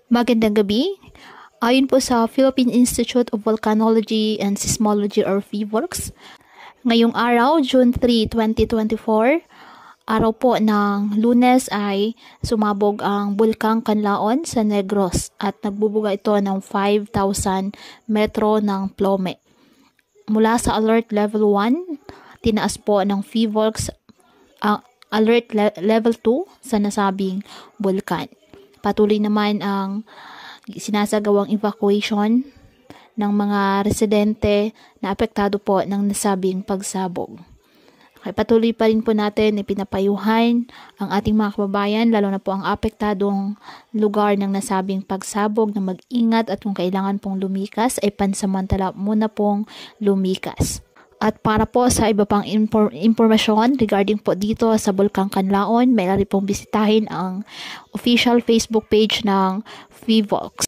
Magandang gabi. Ayon po sa Philippine Institute of Volcanology and Seismology or PHIVOLCS, ngayong araw, June 3, 2024, araw po ng Lunes ay sumabog ang Bulkang Kanlaon sa Negros at nagbubuga ito ng 5,000 metro ng plome. Mula sa Alert Level 1, tinaas po ng PHIVOLCS ang Alert Level 2 sa nasabing bulkan. Patuloy naman ang sinasagawang evacuation ng mga residente na apektado po ng nasabing pagsabog. Okay, patuloy pa rin po natin ipinapayuhan ang ating mga kababayan, lalo na po ang apektadong lugar ng nasabing pagsabog, na mag-ingat at kung kailangan pong lumikas ay pansamantala muna pong lumikas. At para po sa iba pang impormasyon regarding po dito sa Bulkang Kanlaon, maaari pong bisitahin ang official Facebook page ng PHIVOLCS.